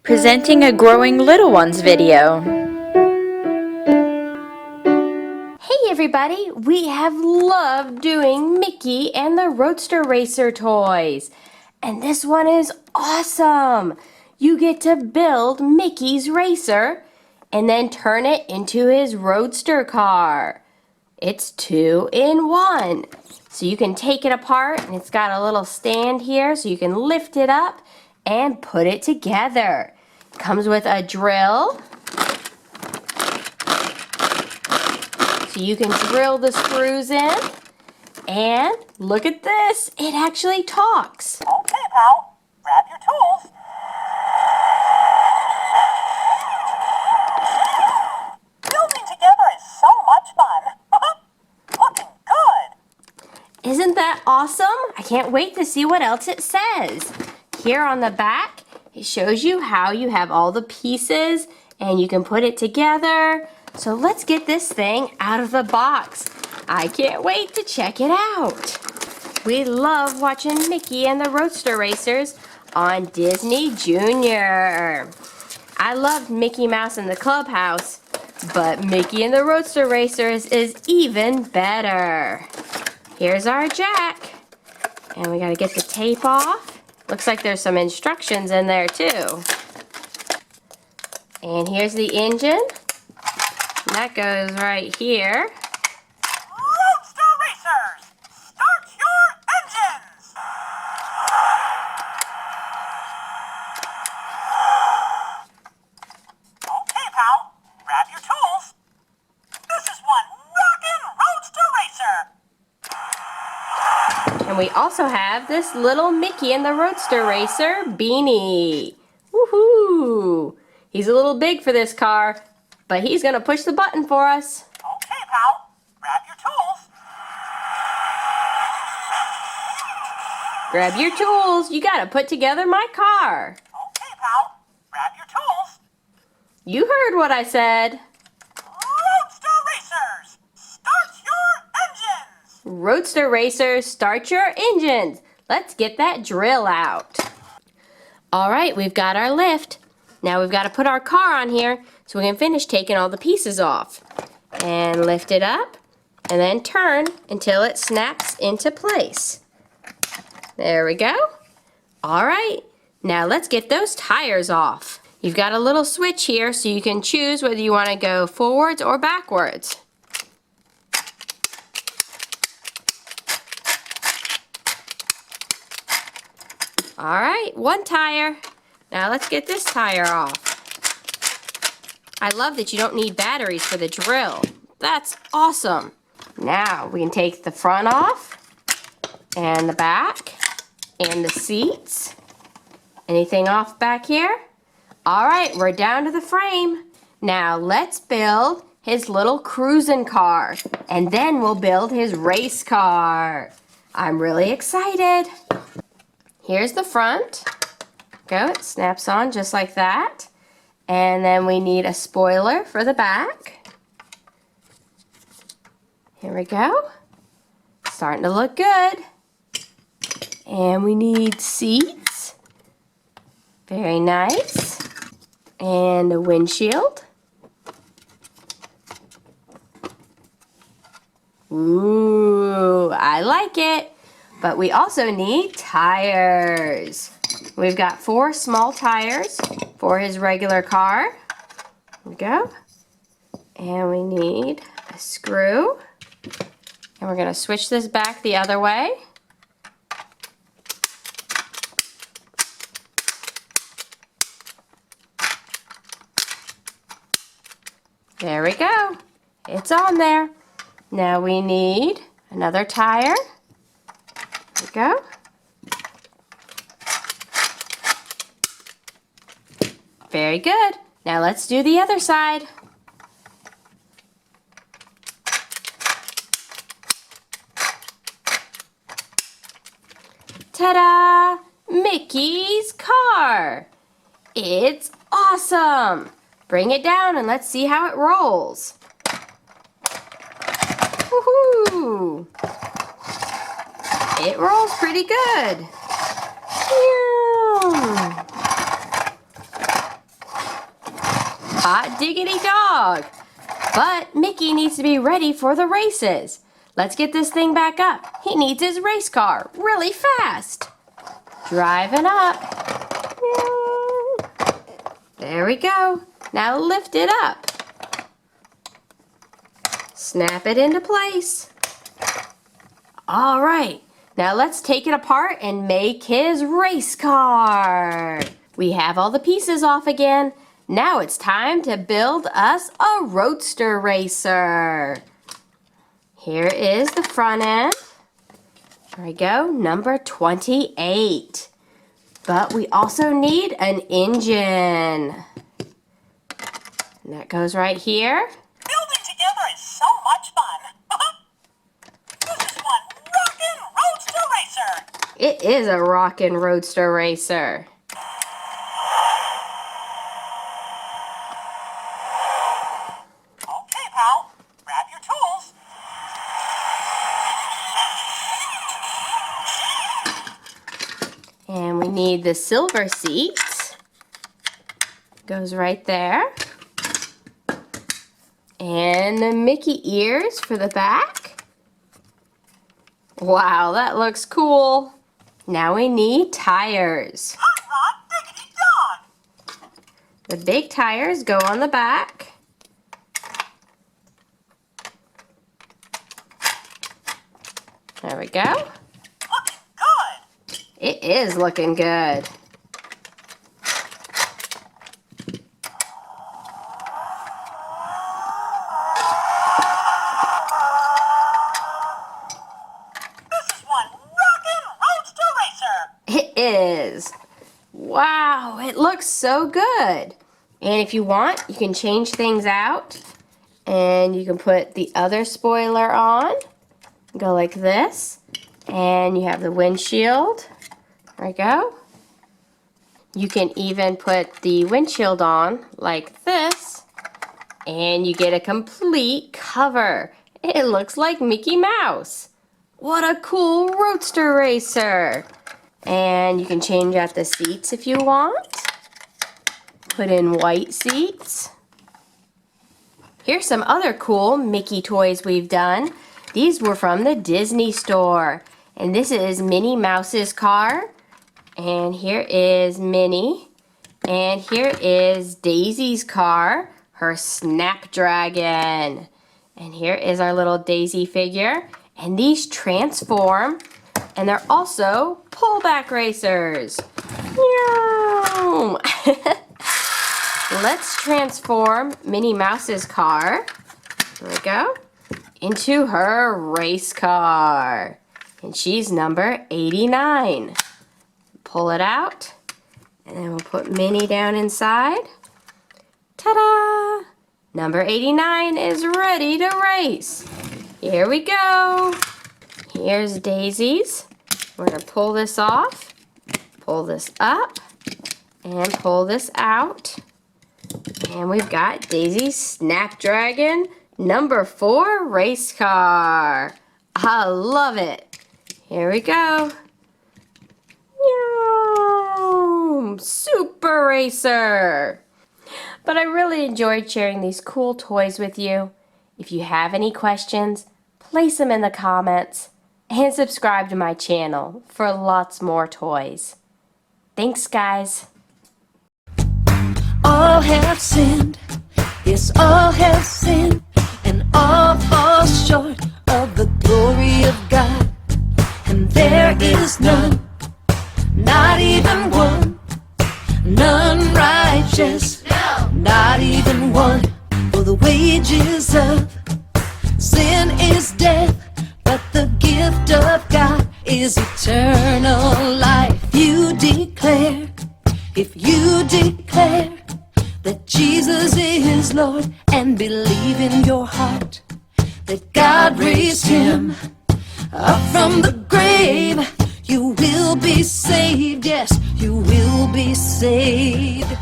Presenting a Growing Little Ones video. Hey everybody, we have loved doing Mickey and the Roadster Racer toys. And this one is awesome! You get to build Mickey's racer and then turn it into his Roadster car. It's 2-in-1. So you can take it apart and it's got a little stand here so you can lift it up and put it together. It comes with a drill. So you can drill the screws in, and look at this, it actually talks. Okay, pal, grab your tools. Building together is so much fun. Looking good. Isn't that awesome? I can't wait to see what else it says. Here on the back, it shows you how you have all the pieces and you can put it together. So let's get this thing out of the box. I can't wait to check it out. We love watching Mickey and the Roadster Racers on Disney Junior. I loved Mickey Mouse in the Clubhouse, but Mickey and the Roadster Racers is even better. Here's our jack. And we gotta get the tape off. Looks like there's some instructions in there too. And here's the engine. And that goes right here. Roadster Racers, start your engines. Okay, pal, grab your tools. This is one rockin' Roadster Racer. And we also have this little Mickey and the Roadster Racer beanie. Woohoo! He's a little big for this car, but he's gonna push the button for us. Okay, pal, grab your tools. Grab your tools, you gotta put together my car. Okay, pal, grab your tools. You heard what I said. Roadster Racers, start your engines. Roadster Racers, start your engines. Let's get that drill out. All right, we've got our lift. Now we've got to put our car on here so we can finish taking all the pieces off. And lift it up and then turn until it snaps into place. There we go. All right, now let's get those tires off. You've got a little switch here so you can choose whether you want to go forwards or backwards. All right, one tire. Now let's get this tire off. I love that you don't need batteries for the drill. That's awesome. Now we can take the front off and the back and the seats. Anything off back here? All right, we're down to the frame. Now let's build his little cruising car and then we'll build his race car. I'm really excited. Here's the front. Go, it snaps on just like that. And then we need a spoiler for the back. Here we go. Starting to look good. And we need seats. Very nice. And a windshield. Ooh, I like it. But we also need tires. We've got 4 small tires for his regular car. Here we go. And we need a screw. And we're going to switch this back the other way. There we go. It's on there. Now we need another tire. There we go. Very good. Now let's do the other side. Ta-da! Mickey's car. It's awesome. Bring it down and let's see how it rolls. Woohoo! It rolls pretty good. Hot diggity dog! But Mickey needs to be ready for the races. Let's get this thing back up. He needs his race car really fast. Driving up. There we go. Now lift it up. Snap it into place. All right. Now let's take it apart and make his race car. We have all the pieces off again. Now it's time to build us a Roadster racer. Here is the front end. There we go, number 28. But we also need an engine. And that goes right here. Building together is so much fun. This is one rockin' Roadster racer. It is a rockin' Roadster racer. Okay, pal. Grab your tools. And we need the silver seat. Goes right there. And the Mickey ears for the back. Wow, that looks cool. Now we need tires. Hot rod diggity dog. The big tires go on the back. There we go. Looking good. It is looking good. This is one rockin' Roadster racer. It is. Wow, it looks so good. And if you want, you can change things out. And you can put the other spoiler on. Go like this. And you have the windshield. There we go. You can even put the windshield on like this. And you get a complete cover. It looks like Mickey Mouse. What a cool Roadster racer. And you can change out the seats if you want. Put in white seats. Here's some other cool Mickey toys we've done. These were from the Disney store. And this is Minnie Mouse's car. And here is Minnie. And here is Daisy's car, her Snapdragon. And here is our little Daisy figure. And these transform. And they're also pullback racers. Let's transform Minnie Mouse's car. There we go. Into her race car. And she's number 89. Pull it out. And then we'll put Minnie down inside. Ta-da! Number 89 is ready to race. Here we go. Here's Daisy's. We're going to pull this off, pull this up, and pull this out. And we've got Daisy's Snapdragon number 4 race car. I love it. Here we go. Super Racer. But I really enjoyed sharing these cool toys with you. If you have any questions, place them in the comments and subscribe to my channel for lots more toys. Thanks, guys. All have sinned, yes, all have sinned, and all fall short of the glory of God. And there is none, not even one, none righteous, not even one. For the wages of sin is death, but the gift of God is eternal life. If you declare that Jesus is Lord and believe in your heart that God raised him up from the grave, you will be saved. Yes, you will be saved.